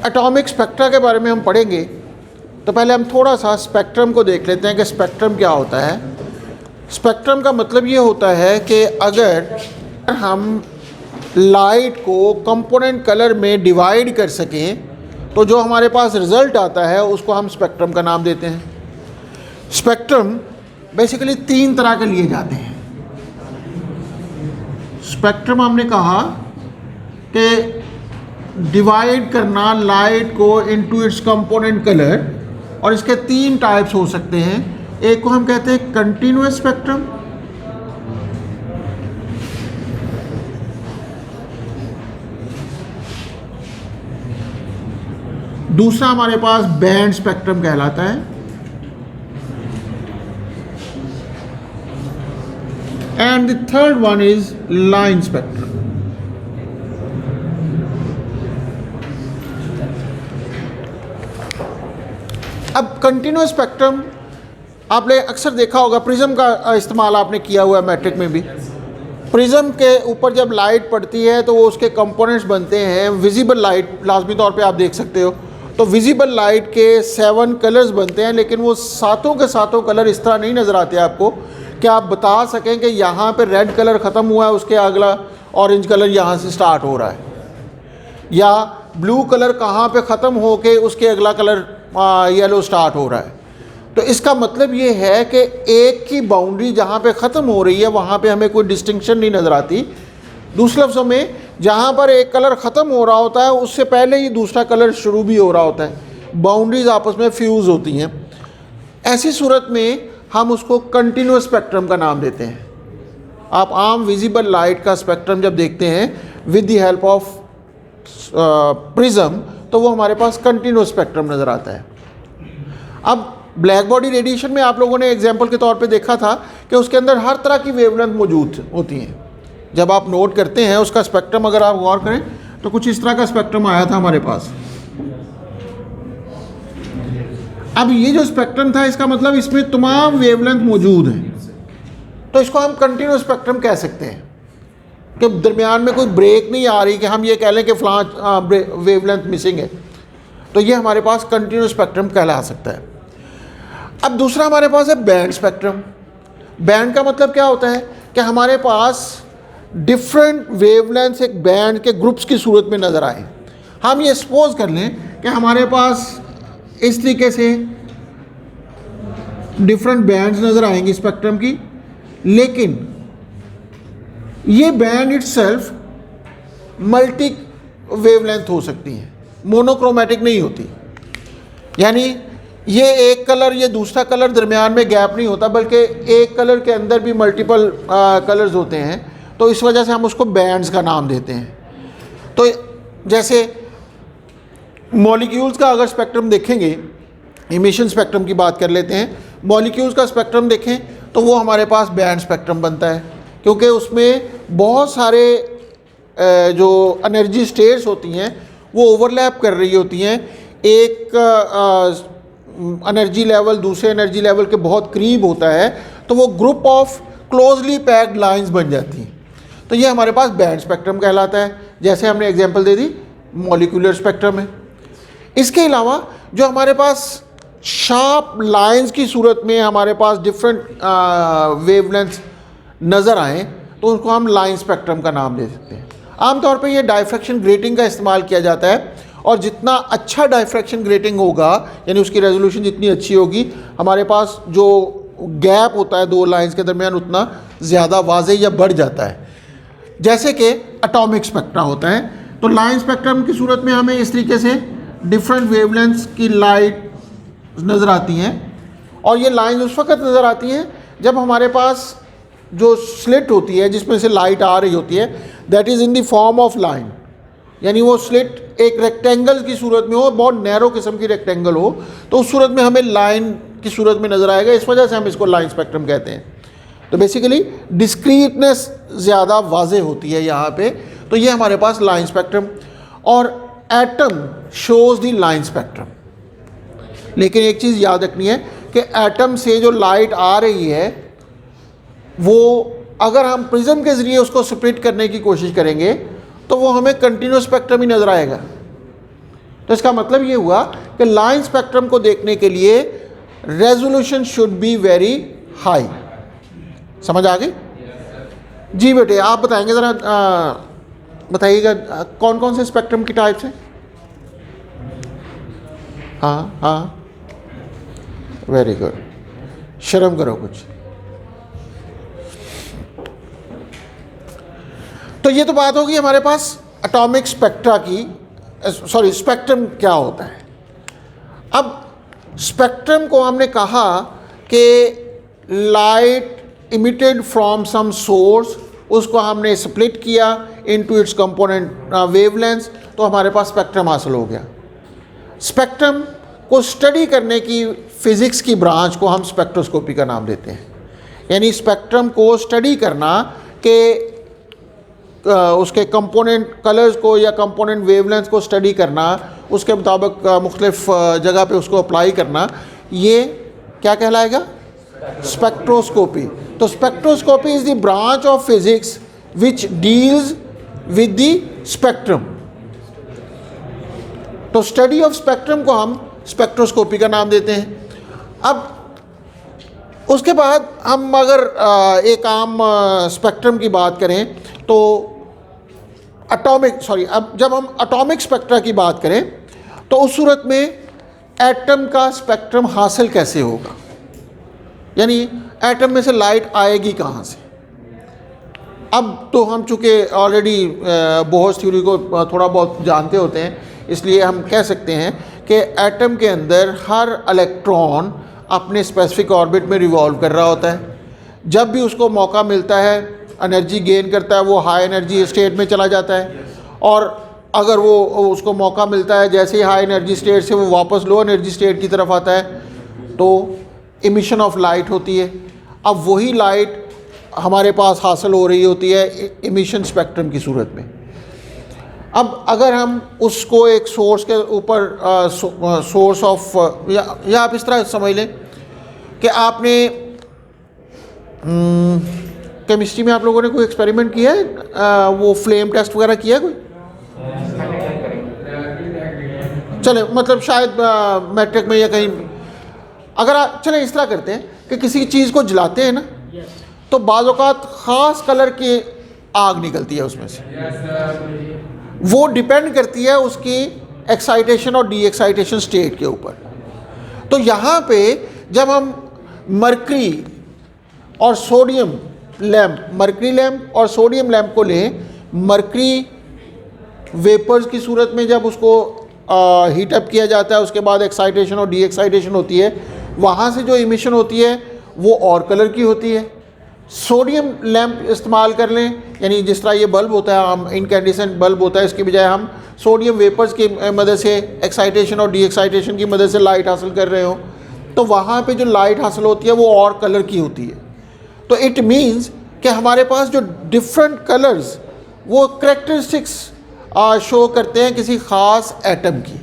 Atomic spectra के बारे में हम पढ़ेंगे, तो पहले हम थोड़ा सा स्पेक्ट्रम को देख लेते हैं कि स्पेक्ट्रम क्या होता है। स्पेक्ट्रम का मतलब ये होता है कि अगर हम लाइट को कंपोनेंट कलर में डिवाइड कर सकें तो जो हमारे पास रिज़ल्ट आता है उसको हम स्पेक्ट्रम का नाम देते हैं। स्पेक्ट्रम बेसिकली 3 तरह के लिए जाते हैं। स्पेक्ट्रम हमने कहा कि डिवाइड करना लाइट को इनटू इट्स कंपोनेंट कलर, और इसके 3 टाइप्स हो सकते हैं। एक को हम कहते हैं कंटिन्यूअस स्पेक्ट्रम, दूसरा हमारे पास बैंड स्पेक्ट्रम कहलाता है, and the third one is line spectrum. अब कंटिन्यूअस स्पेक्ट्रम आपने अक्सर देखा होगा, प्रिज्म का इस्तेमाल आपने किया हुआ है मैट्रिक में भी। प्रिज्म के ऊपर जब लाइट पड़ती है तो वो उसके कंपोनेंट्स बनते हैं। विजिबल लाइट लाजमी तौर पे आप देख सकते हो, तो विजिबल लाइट के 7 कलर्स बनते हैं, लेकिन वो सातों के सातों कलर इस तरह नहीं नज़र आते आपको कि आप बता सकें कि यहाँ पे रेड कलर ख़त्म हुआ है, उसके अगला ऑरेंज कलर यहाँ से स्टार्ट हो रहा है, या ब्लू कलर कहाँ पे ख़त्म हो के उसके अगला कलर येलो स्टार्ट हो रहा है। तो इसका मतलब ये है कि एक की बाउंड्री जहाँ पे ख़त्म हो रही है वहाँ पे हमें कोई डिस्टिंक्शन नहीं नज़र आती। दूसरे लफ्ज़ों में, जहाँ पर एक कलर ख़त्म हो रहा होता है उससे पहले ही दूसरा कलर शुरू भी हो रहा होता है, बाउंड्रीज आपस में फ्यूज़ होती हैं। ऐसी सूरत में हम उसको कंटिन्यूअस स्पेक्ट्रम का नाम देते हैं। आप आम विजिबल लाइट का स्पेक्ट्रम जब देखते हैं with the help of prism, तो वो हमारे पास कंटिन्यूअस स्पेक्ट्रम नज़र आता है। अब ब्लैक बॉडी रेडिएशन में आप लोगों ने एग्जाम्पल के तौर पे देखा था कि उसके अंदर हर तरह की वेवलेंथ मौजूद होती हैं। जब आप नोट करते हैं उसका स्पेक्ट्रम, अगर आप गौर करें तो कुछ इस तरह का स्पेक्ट्रम आया था हमारे पास। अब ये जो स्पेक्ट्रम था, इसका मतलब इसमें तमाम वेवलेंथ मौजूद हैं, तो इसको हम कंटिन्यूअस स्पेक्ट्रम कह सकते हैं कि दरमियान में कोई ब्रेक नहीं आ रही कि हम ये कह लें कि फलां वेवलेंथ मिसिंग है। तो ये हमारे पास कंटिन्यूअस स्पेक्ट्रम कहला सकता है। अब दूसरा हमारे पास है बैंड स्पेक्ट्रम। बैंड का मतलब क्या होता है कि हमारे पास डिफरेंट वेवलेंथ्स एक बैंड के ग्रुप्स की सूरत में नज़र आए। हम ये सपोज कर लें कि हमारे पास इस तरीके से डिफरेंट बैंड्स नज़र आएंगी स्पेक्ट्रम की, लेकिन ये बैंड इटसेल्फ मल्टी वेवलेंथ हो सकती हैं, मोनोक्रोमेटिक नहीं होती। यानी ये एक कलर, ये दूसरा कलर, दरमियान में गैप नहीं होता, बल्कि एक कलर के अंदर भी मल्टीपल कलर्स होते हैं। तो इस वजह से हम उसको बैंड्स का नाम देते हैं। तो जैसे मॉलिक्यूल्स का अगर स्पेक्ट्रम देखेंगे, इमिशन स्पेक्ट्रम की बात कर लेते हैं, मॉलिक्यूल्स का स्पेक्ट्रम देखें तो वो हमारे पास बैंड स्पेक्ट्रम बनता है, क्योंकि उसमें बहुत सारे जो एनर्जी स्टेट्स होती हैं वो ओवरलैप कर रही होती हैं। एक एनर्जी लेवल दूसरे एनर्जी लेवल के बहुत करीब होता है, तो वो group of closely packed lines बन जाती हैं। तो ये हमारे पास बैंड स्पेक्ट्रम कहलाता है, जैसे हमने एग्जांपल दे दी मॉलिक्यूलर स्पेक्ट्रम है। इसके अलावा जो हमारे पास शार्प लाइंस की सूरत में हमारे पास डिफरेंट वेवलेंथ्स नज़र आएँ तो उनको हम लाइन स्पेक्ट्रम का नाम दे सकते हैं। आमतौर पे ये डायफ्रैक्शन ग्रेटिंग का इस्तेमाल किया जाता है, और जितना अच्छा डायफ्रैक्शन ग्रेटिंग होगा, यानी उसकी रेजोल्यूशन जितनी अच्छी होगी, हमारे पास जो गैप होता है 2 लाइंस के दरमियान उतना ज़्यादा वाज़े या बढ़ जाता है। जैसे कि एटॉमिक स्पेक्ट्रा होता है, तो लाइन स्पेक्ट्रम की सूरत में हमें इस तरीके से डिफरेंट वेवलेंथ्स की लाइट नज़र आती हैं, और ये लाइन उस वक्त नज़र आती हैं जब हमारे पास जो स्लिट होती है जिसमें से लाइट आ रही होती है, that is in the form of line. यानी वो स्लिट एक रेक्टेंगल की सूरत में हो, बहुत नैरो किस्म की रेक्टेंगल हो, तो उस सूरत में हमें लाइन की सूरत में नज़र आएगा। इस वजह से हम इसको लाइन स्पेक्ट्रम कहते हैं। तो बेसिकली डिस्क्रीटनेस ज़्यादा वाज़े होती है यहाँ पे, तो ये हमारे पास लाइन स्पेक्ट्रम। और atom shows the line spectrum. लेकिन एक चीज़ याद रखनी है कि एटम से जो लाइट आ रही है वो अगर हम प्रिज्म के ज़रिए उसको स्प्लिट करने की कोशिश करेंगे तो वो हमें कंटिन्यूस स्पेक्ट्रम ही नज़र आएगा। तो इसका मतलब ये हुआ कि लाइन स्पेक्ट्रम को देखने के लिए resolution should be very high. समझ आ गई? जी बेटे, आप बताएंगे ज़रा, बताइएगा कौन कौन से स्पेक्ट्रम की टाइप्स हैं? हाँ हाँ, वेरी गुड, शर्म करो कुछ। तो ये तो बात होगी हमारे पास एटॉमिक स्पेक्ट्रा की, सॉरी स्पेक्ट्रम क्या होता है। अब स्पेक्ट्रम को हमने कहा कि light emitted from some source, उसको हमने स्प्लिट किया इनटू इट्स कंपोनेंट वेवलेंथ्स, तो हमारे पास स्पेक्ट्रम हासिल हो गया। स्पेक्ट्रम को स्टडी करने की फिज़िक्स की ब्रांच को हम स्पेक्ट्रोस्कोपी का नाम देते हैं। यानी स्पेक्ट्रम को स्टडी करना कि उसके कंपोनेंट कलर्स को या कंपोनेंट वेवलेंथ को स्टडी करना, उसके मुताबिक मुख्तलिफ जगह पे उसको अप्लाई करना, ये क्या कहलाएगा? स्पेक्ट्रोस्कोपी। तो spectroscopy is the branch of physics which deals with the spectrum. तो स्टडी ऑफ स्पेक्ट्रम को हम स्पेक्ट्रोस्कोपी का नाम देते हैं। अब उसके बाद हम अगर एक आम स्पेक्ट्रम की बात करें तो अब जब हम एटॉमिक स्पेक्ट्रा की बात करें तो उस सूरत में एटम का स्पेक्ट्रम हासिल कैसे होगा, यानी एटम में से लाइट आएगी कहाँ से। अब तो हम चूँकि ऑलरेडी बोहर्स थ्योरी को थोड़ा बहुत जानते होते हैं, इसलिए हम कह सकते हैं कि एटम के अंदर हर इलेक्ट्रॉन अपने स्पेसिफिक ऑर्बिट में रिवॉल्व कर रहा होता है। जब भी उसको मौका मिलता है, एनर्जी गेन करता है, वो हाई एनर्जी स्टेट में चला जाता है, और अगर वो उसको मौका मिलता है जैसे ही हाई एनर्जी स्टेट से वो वापस लो एनर्जी स्टेट की तरफ आता है, तो इमिशन ऑफ लाइट होती है। अब वही लाइट हमारे पास हासिल हो रही होती है इमिशन स्पेक्ट्रम की सूरत में। अब अगर हम उसको एक सोर्स के ऊपर सोर्स ऑफ या आप इस तरह समझ लें कि आपने केमिस्ट्री में आप लोगों ने कोई एक्सपेरिमेंट किया है, वो फ्लेम टेस्ट वगैरह किया है कोई? चले, मतलब शायद मैट्रिक में या कहीं। अगर आप चले इस तरह करते हैं कि किसी चीज़ को जलाते हैं ना, तो बाज़ औक़ात ख़ास कलर की आग निकलती है उसमें से। वो डिपेंड करती है उसकी एक्साइटेशन और डी एक्साइटेशन स्टेट के ऊपर। तो यहाँ पे जब हम मरकरी और सोडियम लैम्प, मरकरी लैम्प और सोडियम लैम्प को लें, मरकरी वेपर्स की सूरत में जब उसको हीट अप किया जाता है, उसके बाद एक्साइटेशन और डी एक्साइटेशन होती है, वहाँ से जो इमिशन होती है वो और कलर की होती है। सोडियम लैम्प इस्तेमाल कर लें, यानी जिस तरह ये बल्ब होता है, हम इनकैंडिसेंट बल्ब होता है, इसकी बजाय हम सोडियम वेपर्स की मदद से एक्साइटेशन और डी एक्साइटेशन की मदद से लाइट हासिल कर रहे हो, तो वहाँ पे जो लाइट हासिल होती है वो और कलर की होती है। तो इट मीन्स कि हमारे पास जो डिफरेंट कलर्स वो करेक्टरिस्टिक्स शो करते हैं किसी ख़ास एटम की।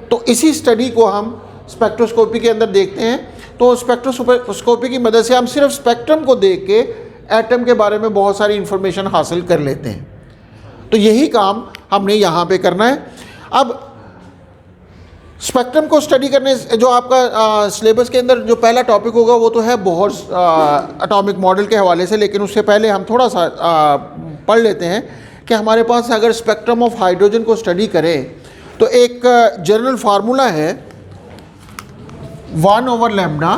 तो इसी स्टडी को हम स्पेक्ट्रोस्कोपी के अंदर देखते हैं। तो स्पेक्ट्रोस्कोपी की मदद से हम सिर्फ स्पेक्ट्रम को देख के एटम के बारे में बहुत सारी इंफॉर्मेशन हासिल कर लेते हैं। तो यही काम हमने यहाँ पे करना है। अब स्पेक्ट्रम को स्टडी करने, जो आपका सिलेबस के अंदर जो पहला टॉपिक होगा वो तो है बोहर्स एटॉमिक मॉडल के हवाले से, लेकिन उससे पहले हम थोड़ा सा पढ़ लेते हैं कि हमारे पास अगर स्पेक्ट्रम ऑफ हाइड्रोजन को स्टडी करें तो एक जनरल फार्मूला है 1/λ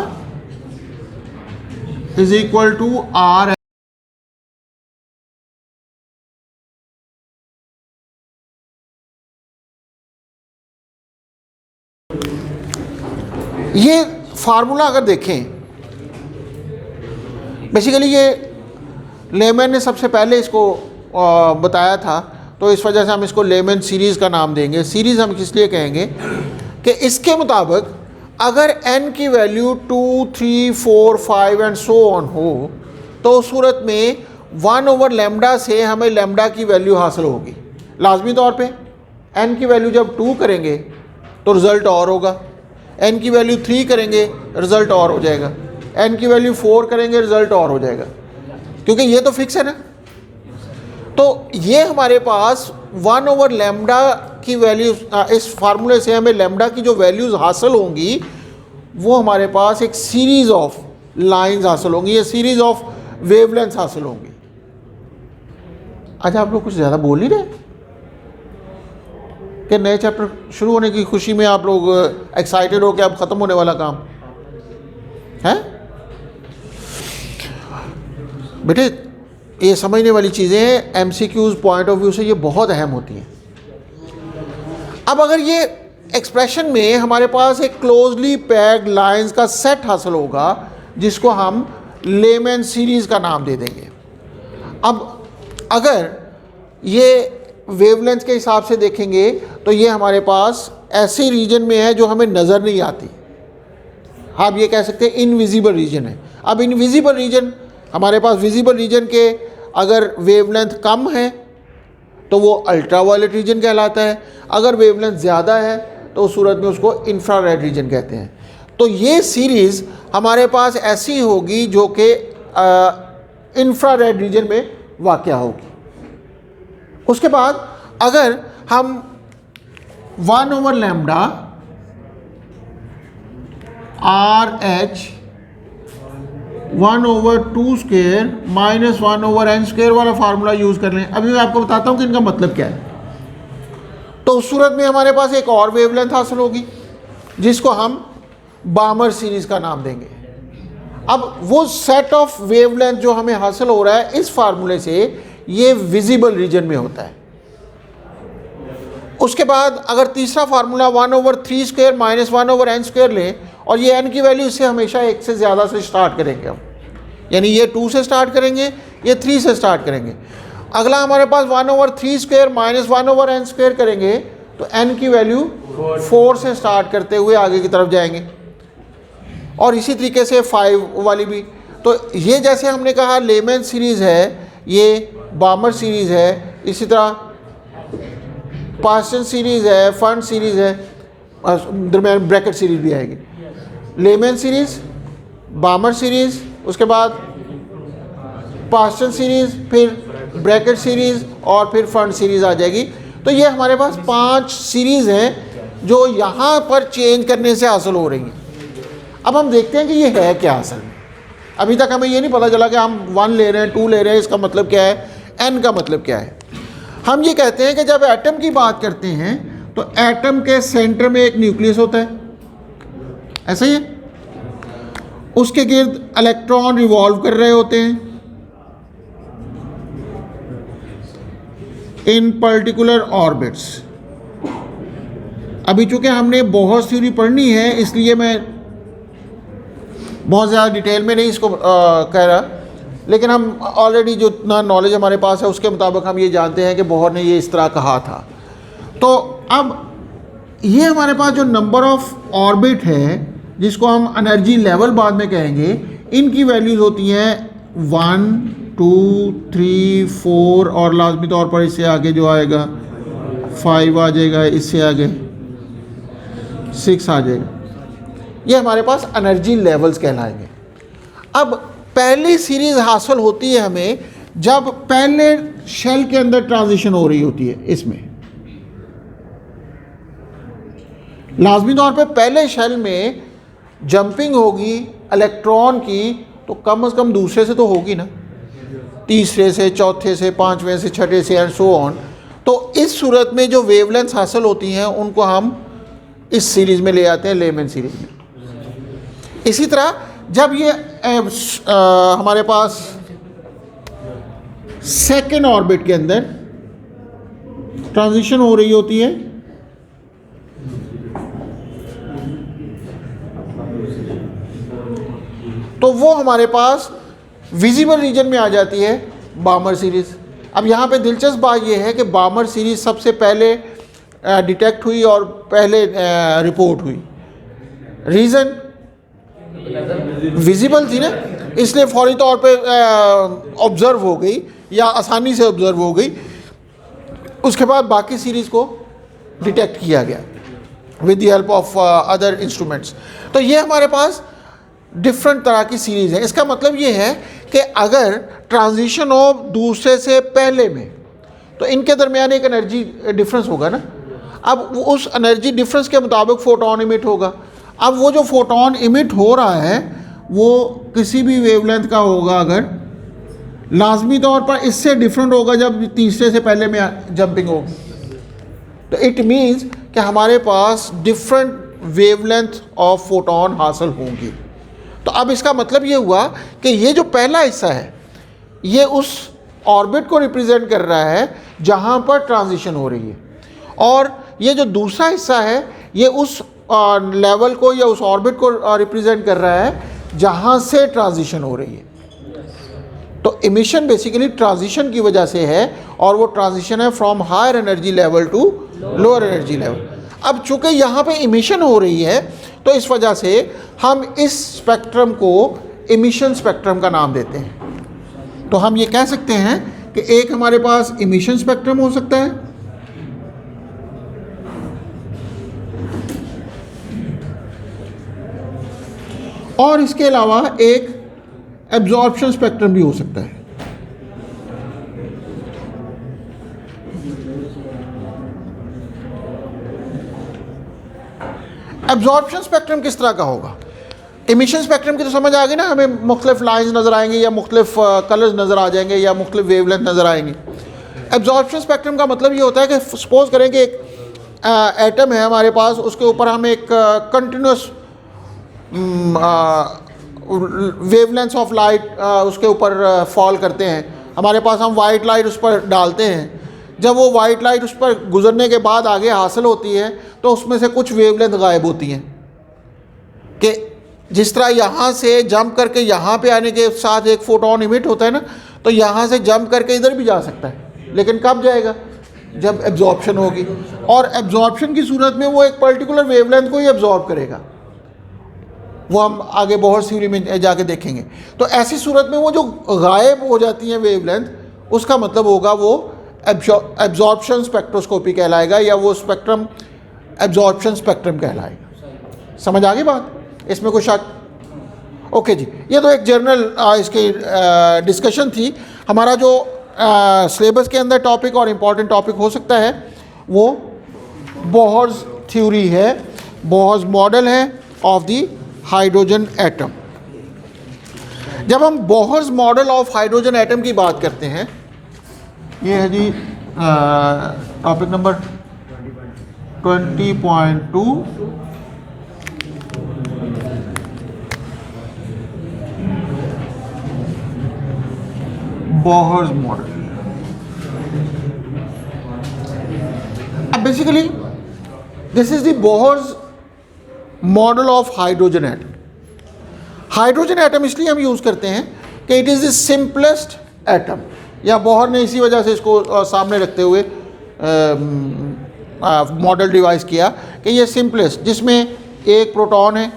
इज इक्वल टू R। ये फार्मूला अगर देखें, बेसिकली ये लेमैन ने सबसे पहले इसको बताया था, तो इस वजह से हम इसको लेमैन सीरीज़ का नाम देंगे। सीरीज़ हम किस लिए कहेंगे कि इसके मुताबिक अगर n की वैल्यू 2, 3, 4, 5 एंड सो ऑन हो, तो उस सूरत में 1/λ से हमें लैम्डा की वैल्यू हासिल होगी लाजमी तौर पे। n की वैल्यू जब 2 करेंगे तो रिज़ल्ट और होगा, n की वैल्यू 3 करेंगे रिज़ल्ट और हो जाएगा, n की वैल्यू 4 करेंगे रिज़ल्ट और हो जाएगा, क्योंकि ये तो फिक्स है ना। तो ये हमारे पास 1/λ की वैल्यूज, इस फार्मूले से हमें लैम्डा की जो वैल्यूज़ हासिल होंगी वो हमारे पास एक सीरीज़ ऑफ लाइंस हासिल होंगी, ये सीरीज़ ऑफ वेवलेंथ्स हासिल होंगी। अच्छा, आप लोग कुछ ज़्यादा बोल नहीं रहे कि नए चैप्टर शुरू होने की खुशी में आप लोग एक्साइटेड हो कि अब ख़त्म होने वाला काम है? बेटे ये समझने वाली चीज़ें हैं, एमसीक्यूज़ पॉइंट ऑफ व्यू से ये बहुत अहम होती हैं। अब अगर ये एक्सप्रेशन में हमारे पास एक क्लोजली पैक्ड लाइंस का सेट हासिल होगा जिसको हम लेमैन सीरीज़ का नाम दे देंगे। अब अगर ये वेवलेंथ के हिसाब से देखेंगे तो ये हमारे पास ऐसी रीजन में है जो हमें नज़र नहीं आती, आप ये कह सकते हैं इनविजिबल रीजन है। अब इनविजिबल रीजन हमारे पास, विजिबल रीजन के अगर वेवलेंथ कम है तो वो अल्ट्रावायलेट रीजन कहलाता है, अगर वेवलेंथ ज़्यादा है तो उस सूरत में उसको इंफ्रारेड रीजन कहते हैं। तो ये सीरीज़ हमारे पास ऐसी होगी जो कि इंफ्रारेड रीजन में वाक़या होगी। उसके बाद अगर हम 1/λ RH 1/2² - 1/n² वाला फार्मूला यूज़ कर लें। अभी मैं आपको बताता हूँ कि इनका मतलब क्या है। तो उस सूरत में हमारे पास एक और वेवलेंथ हासिल होगी जिसको हम बामर सीरीज़ का नाम देंगे। अब वो सेट ऑफ वेवलेंथ जो हमें हासिल हो रहा है इस फार्मूले से, ये विजिबल रीजन में होता है। उसके बाद अगर तीसरा फार्मूला 1/3² - 1/n² लें और ये n की वैल्यू इससे हमेशा 1 से ज़्यादा से स्टार्ट करेंगे हम, यानी ये 2 से स्टार्ट करेंगे, ये 3 से स्टार्ट करेंगे। अगला हमारे पास 1/3² - 1/n² करेंगे तो n की वैल्यू 4 से स्टार्ट करते हुए आगे की तरफ जाएंगे, और इसी तरीके से 5 वाली भी। तो ये जैसे हमने कहा लेमैन सीरीज़ है, ये बामर सीरीज़ है, इसी तरह पास्टन सीरीज़ है, फंड सीरीज़ है, दरम्यान ब्रैकेट सीरीज़ भी आएगी। लेमैन सीरीज़, बामर सीरीज़, उसके बाद पास्टन सीरीज़, फिर ब्रैकेट सीरीज़ और फिर फंड सीरीज़ आ जाएगी। तो ये हमारे पास 5 सीरीज़ हैं जो यहाँ पर चेंज करने से हासिल हो रही हैं। अब हम देखते हैं कि ये है क्या असल में। अभी तक हमें ये नहीं पता चला कि हम 1 ले रहे हैं, 2 ले रहे हैं, इसका मतलब क्या है, n का मतलब क्या है। हम ये कहते हैं कि जब एटम की बात करते हैं तो एटम के सेंटर में एक न्यूक्लियस होता है, ऐसा ही है, उसके गिर्द इलेक्ट्रॉन रिवॉल्व कर रहे होते हैं इन पर्टिकुलर ऑर्बिट्स। अभी चूंकि हमने बहुत थ्योरी पढ़नी है इसलिए मैं बहुत ज़्यादा डिटेल में नहीं इसको कह रहा, लेकिन हम ऑलरेडी जो इतना नॉलेज हमारे पास है उसके मुताबिक हम ये जानते हैं कि बोहर ने ये इस तरह कहा था। तो अब ये हमारे पास जो नंबर ऑफ ऑर्बिट है जिसको हम एनर्जी लेवल बाद में कहेंगे, इनकी वैल्यूज़ होती हैं 1, 2, 3, 4 और लाजमी तौर पर इससे आगे जो आएगा 5 आ जाएगा, इससे आगे 6 आ जाएगा। ये हमारे पास एनर्जी लेवल्स कहलाएंगे। अब पहली सीरीज़ हासिल होती है हमें जब पहले शेल के अंदर ट्रांजिशन हो रही होती है। इसमें लाजमी तौर पे पहले शेल में जंपिंग होगी इलेक्ट्रॉन की, तो कम से कम दूसरे से तो होगी ना, तीसरे से, चौथे से, पांचवें से, छठे से एंड सो ऑन। तो इस सूरत में जो वेवलेंथ हासिल होती हैं उनको हम इस सीरीज़ में ले आते हैं, लेमैन सीरीज़ में। इसी तरह जब ये हमारे पास सेकेंड ऑर्बिट के अंदर ट्रांजिशन हो रही होती है तो वो हमारे पास विजिबल रीजन में आ जाती है बामर सीरीज़। अब यहाँ पे दिलचस्प बात यह है कि बामर सीरीज़ सबसे पहले डिटेक्ट हुई और पहले रिपोर्ट हुई। रीज़न विजिबल थी ना, इसलिए फौरी तौर पे ऑब्ज़र्व हो गई या आसानी से ऑब्ज़र्व हो गई। उसके बाद बाकी सीरीज़ को डिटेक्ट किया गया with the help of other instruments. तो ये हमारे पास डिफरेंट तरह की सीरीज़ है। इसका मतलब ये है कि अगर ट्रांजिशन हो दूसरे से पहले में तो इनके दरमियान एक एनर्जी डिफरेंस होगा ना। अब उस एनर्जी डिफरेंस के मुताबिक फोटोन इमिट होगा। अब वो जो फोटोन इमिट हो रहा है वो किसी भी वेवलेंथ का होगा, अगर लाजमी तौर पर इससे डिफरेंट होगा जब तीसरे से पहले में जंपिंग होगी, तो इट मीन्स कि हमारे पास डिफरेंट वेवलेंथ ऑफ फोटोन हासिल होंगी। तो अब इसका मतलब ये हुआ कि ये जो पहला हिस्सा है ये उस ऑर्बिट को रिप्रेजेंट कर रहा है जहाँ पर ट्रांजिशन हो रही है, और ये जो दूसरा हिस्सा है ये उस लेवल को या उस ऑर्बिट को रिप्रेजेंट कर रहा है जहाँ से ट्रांजिशन हो रही है। तो इमिशन बेसिकली ट्रांजिशन की वजह से है, और वो ट्रांजिशन है from higher energy level to lower energy level. अब चूंकि यहाँ पे इमिशन हो रही है तो इस वजह से हम इस स्पेक्ट्रम को इमिशन स्पेक्ट्रम का नाम देते हैं। तो हम ये कह सकते हैं कि एक हमारे पास इमिशन स्पेक्ट्रम हो सकता है, और इसके अलावा एक एब्जॉर्प्शन स्पेक्ट्रम भी हो सकता है। एब्जॉर्प्शन स्पेक्ट्रम किस तरह का होगा? इमिशन स्पेक्ट्रम की तो समझ आ गई ना, हमें मुख्तलिफ लाइन्स नज़र आएंगी या मुख्तलिफ कलर्स नज़र आ जाएंगे या मुख्तलिफ वेवलेंथ नज़र आएंगी। एब्जॉर्प्शन स्पेक्ट्रम का मतलब ये होता है कि सपोज करें कि एक एटम है हमारे पास, उसके ऊपर हम एक कंटिन्यूस वेवलेंथ ऑफ लाइट उसके ऊपर फॉल करते हैं। हमारे पास हम वाइट लाइट उस पर डालते हैं, जब वो वाइट लाइट उस पर गुजरने के बाद आगे हासिल होती है तो उसमें से कुछ वेवलेंथ गायब होती हैं, कि जिस तरह यहाँ से जंप करके यहाँ पे आने के साथ एक फोटोन इमिट होता है ना, तो यहाँ से जंप करके इधर भी जा सकता है, लेकिन कब जाएगा? जब एब्जॉर्प्शन होगी, और एब्जॉर्प्शन की सूरत में वो एक पर्टिकुलर वेवलेंथ को ही एब्जॉर्ब करेगा। वो हम आगे बोहर्स थ्योरी में जाके देखेंगे। तो ऐसी सूरत में वो जो गायब हो जाती हैं वेवलेंथ, उसका मतलब होगा वो एब्जॉर्प्शन स्पेक्ट्रोस्कोपी कहलाएगा, या वो स्पेक्ट्रम एब्जॉर्प्शन स्पेक्ट्रम कहलाएगा। समझ आ गई बात? इसमें कोई शक? ओके जी, ये तो एक जनरल इसकी डिस्कशन थी। हमारा जो सिलेबस के अंदर टॉपिक और इम्पॉर्टेंट टॉपिक हो सकता है वो बोहर्स थ्योरी है, बोहर्स मॉडल है ऑफ द हाइड्रोजन एटम। जब हम Bohr's model of hydrogen atom की बात करते हैं, ये है जी टॉपिक नंबर 20.2, बोहर्स मॉडल। अब basically this is the Bohr's model of hydrogen atom. Hydrogen atom इसलिए हम यूज़ करते हैं कि it is the simplest atom, या बोहर ने इसी वजह से इसको सामने रखते हुए मॉडल डिवाइस किया कि ये सिंपलेस्ट, जिसमें एक प्रोटॉन है,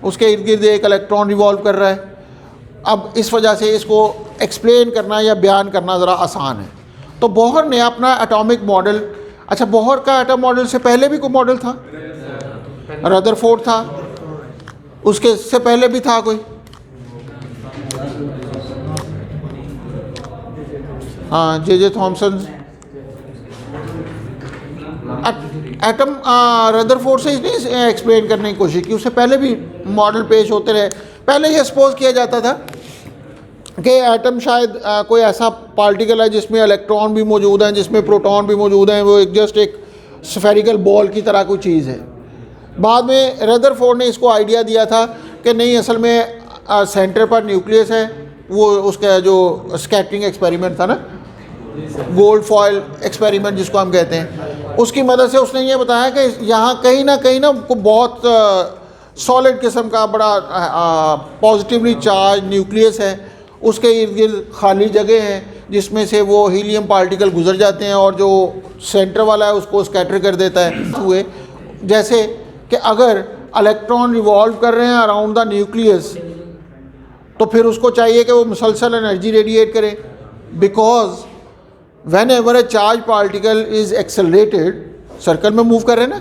उसके इर्द गिर्द एक इलेक्ट्रॉन रिवॉल्व कर रहा है। अब इस वजह से इसको एक्सप्लेन करना या बयान करना ज़रा आसान है। तो बोहर ने अपना एटॉमिक मॉडल, अच्छा बोहर का एटम मॉडल से पहले भी कोई मॉडल था? रदरफोर्ड था, उसके से पहले भी था कोई? हाँ, जे थॉमसन। एटम रदरफोर्ड से इसने एक्सप्लेन करने की कोशिश की, उससे पहले भी मॉडल पेश होते रहे। पहले ये सपोज किया जाता था कि एटम शायद कोई ऐसा पार्टिकल है जिसमें इलेक्ट्रॉन भी मौजूद हैं, जिसमें प्रोटॉन भी मौजूद हैं, वो जस्ट एक स्फेरिकल बॉल की तरह कोई चीज़ है। बाद में रदरफोर्ड ने इसको आइडिया दिया था कि नहीं, असल में सेंटर पर न्यूक्लियस है। वो उसका जो स्कैटरिंग एक्सपेरिमेंट था ना, गोल्ड फॉयल एक्सपेरिमेंट जिसको हम कहते हैं, उसकी मदद से उसने ये बताया कि यहाँ कहीं ना बहुत सॉलिड किस्म का बड़ा पॉजिटिवली चार्ज न्यूक्लियस है, उसके इर्द गिर्द खाली जगह हैं जिसमें से वो हीलियम पार्टिकल गुजर जाते हैं और जो सेंटर वाला है उसको स्कैटर कर देता है। हुए जैसे कि अगर इलेक्ट्रॉन रिवॉल्व कर रहे हैं अराउंड द न्यूक्लियस, तो फिर उसको चाहिए कि वो मुसलसल एनर्जी रेडिएट करे, because when ever A charge particle is accelerated, circle में मूव कर रहे हैं ना,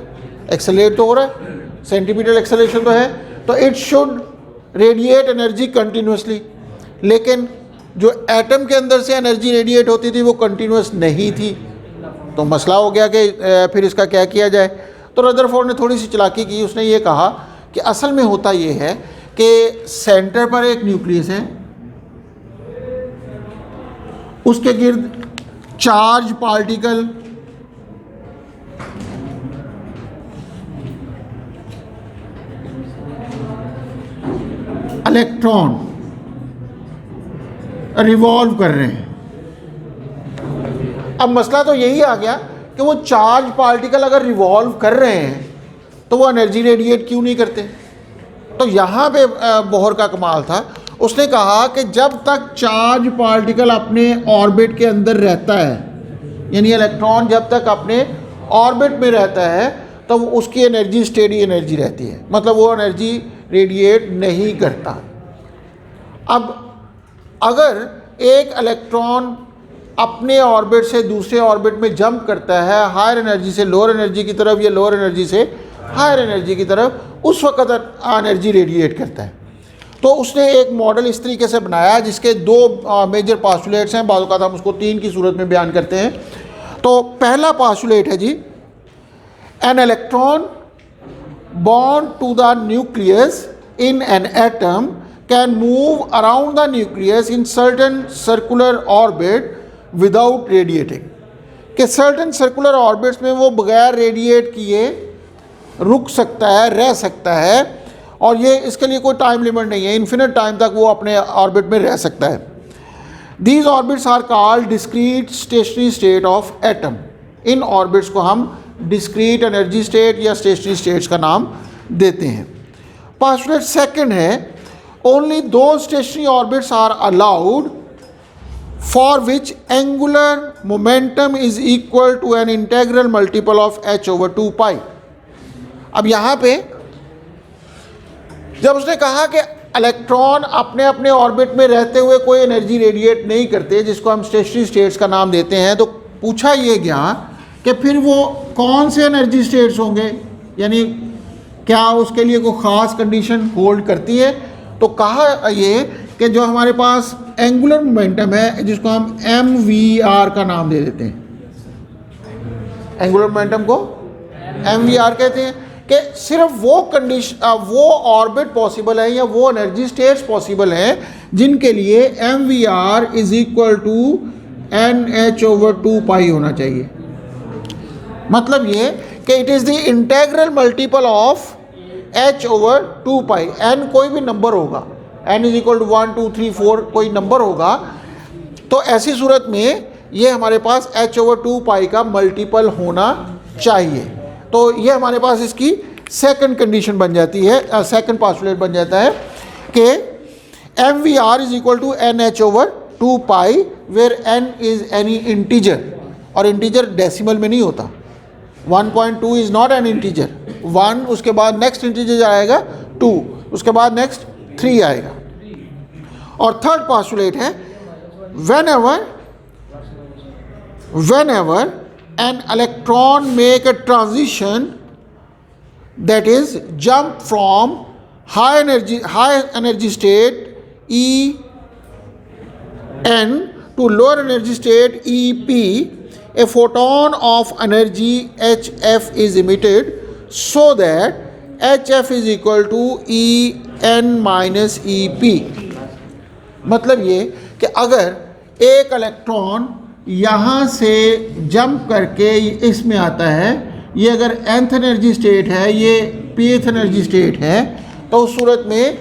एक्सेलरेट तो हो रहा है, सेंटीमीटर एक्सेलरेशन तो है, तो it should radiate energy continuously. लेकिन जो एटम के अंदर से एनर्जी रेडिएट होती थी वो कंटिन्यूस नहीं थी, तो मसला हो गया कि फिर इसका क्या किया जाए। तो रदरफोर्ड ने थोड़ी सी चालाकी की, उसने ये कहा कि असल में होता ये है कि सेंटर पर एक न्यूक्लियस है, उसके गिर्द चार्ज पार्टिकल इलेक्ट्रॉन रिवॉल्व कर रहे हैं। अब मसला तो यही आ गया कि वो चार्ज पार्टिकल अगर रिवॉल्व कर रहे हैं तो वो एनर्जी रेडिएट क्यों नहीं करते। तो यहाँ पे बोहर का कमाल था, उसने कहा कि जब तक चार्ज पार्टिकल अपने ऑर्बिट के अंदर रहता है, यानी इलेक्ट्रॉन जब तक अपने ऑर्बिट में रहता है, तो उसकी एनर्जी स्टेडी एनर्जी रहती है, मतलब वो एनर्जी रेडिएट नहीं करता। अब अगर एक इलेक्ट्रॉन अपने ऑर्बिट से दूसरे ऑर्बिट में जंप करता है, हायर एनर्जी से लोअर एनर्जी की तरफ या लोअर एनर्जी से हायर एनर्जी की तरफ, उस वक्त एनर्जी रेडिएट करता है। तो उसने एक मॉडल इस तरीके से बनाया जिसके दो मेजर पास्टुलेट्स हैं, बाज़ औक़ात हम उसको तीन की सूरत में बयान करते हैं। तो पहला पास्टुलेट है जी, an electron bound to the nucleus in an atom can move around the nucleus in certain circular orbit without radiating, कि सर्टेन सर्कुलर ऑर्बिट्स में वो बगैर रेडिएट किए रुक सकता है, रह सकता है, और ये इसके लिए कोई टाइम लिमिट नहीं है, इन्फिनिट टाइम तक वो अपने ऑर्बिट में रह सकता है। These orbits are called discrete stationary state of atom. इन ऑर्बिट्स को हम डिस्क्रीट एनर्जी स्टेट या स्टेशनरी स्टेट्स का नाम देते हैं। पास्टुलेट सेकंड है, only those stationary orbits are allowed for which angular momentum is equal to an integral multiple of h/2π। अब यहाँ पे जब उसने कहा कि इलेक्ट्रॉन अपने अपने ऑर्बिट में रहते हुए कोई एनर्जी रेडिएट नहीं करते, जिसको हम स्टेशनरी स्टेट्स का नाम देते हैं, तो पूछा ये गया कि फिर वो कौन से एनर्जी स्टेट्स होंगे, यानी क्या उसके लिए कोई ख़ास कंडीशन होल्ड करती है। तो कहा ये कि जो हमारे पास एंगुलर मोमेंटम है, जिसको हम MVR का नाम दे देते हैं, एंगुलर मोमेंटम को MVR कहते हैं, कि सिर्फ वो कंडीशन, वो ऑर्बिट पॉसिबल है या वो एनर्जी स्टेट्स पॉसिबल हैं जिनके लिए MVR is equal to NH/2π होना चाहिए। मतलब ये कि it is the integral multiple of h/2π। n कोई भी नंबर होगा, n इज इक्वल टू 1 2 3 4 कोई नंबर होगा, तो ऐसी सूरत में ये हमारे पास h/2π का मल्टीपल होना चाहिए। तो ये हमारे पास इसकी सेकंड कंडीशन बन जाती है, सेकंड पास्टुलेट बन जाता है कि MVR is equal to NH/2π where n is any integer, और इंटीजर डेसिमल में नहीं होता। 1.2 इज़ नॉट एन इंटीजर, 1 उसके बाद नेक्स्ट इंटीजर आएगा 2, उसके बाद नेक्स्ट 3 आएगा। और थर्ड पास्टुलेट है, whenever an electron make a transition, that is jump from high energy state En to lower energy state Ep, a photon of energy hf is emitted so that hf is equal to En minus Ep। मतलब ये कि अगर एक electron यहाँ से jump करके इसमें आता है, ये अगर nth एनर्जी स्टेट है, ये pth एनर्जी स्टेट है, तो उस सूरत में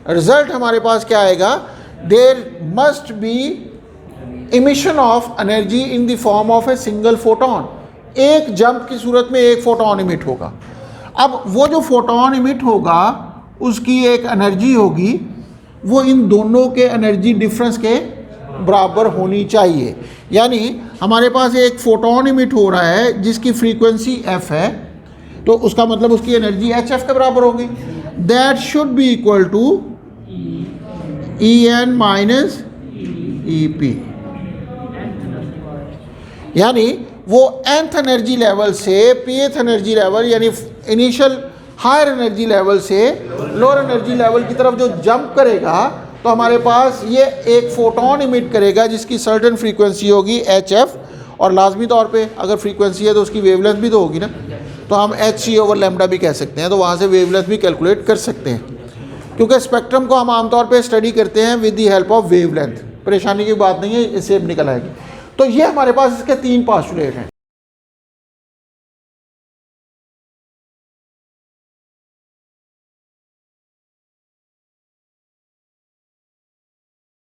रिजल्ट हमारे पास क्या आएगा, there must be emission of energy in the form of a single photon. एक जंप की सूरत में एक फोटोन इमिट होगा। अब वो जो फोटोन इमिट होगा उसकी एक एनर्जी होगी, वो इन दोनों के एनर्जी डिफरेंस के बराबर होनी चाहिए। यानी हमारे पास एक फोटोन इमिट हो रहा है जिसकी फ्रीक्वेंसी f है, तो उसका मतलब उसकी एनर्जी hf के बराबर होगी। That should be equal to En minus Ep, यानी वो nth एनर्जी लेवल से pth एनर्जी लेवल, यानी इनिशियल हायर एनर्जी लेवल से लोअर एनर्जी लेवल की तरफ जो जंप करेगा, तो हमारे पास ये एक फोटोन इमिट करेगा जिसकी सर्टेन फ्रीक्वेंसी होगी hf, और लाजमी तौर पे अगर फ्रीक्वेंसी है तो उसकी वेवलेंथ भी तो होगी ना, तो हम hc/λ भी कह सकते हैं, तो वहाँ से वेवलेंथ भी कैलकुलेट कर सकते हैं। क्योंकि स्पेक्ट्रम को हम आमतौर पे स्टडी करते हैं with the help of wavelength, परेशानी की बात नहीं है, इससे निकल आएगी। तो ये हमारे पास इसके 3 पोस्टुलेट हैं।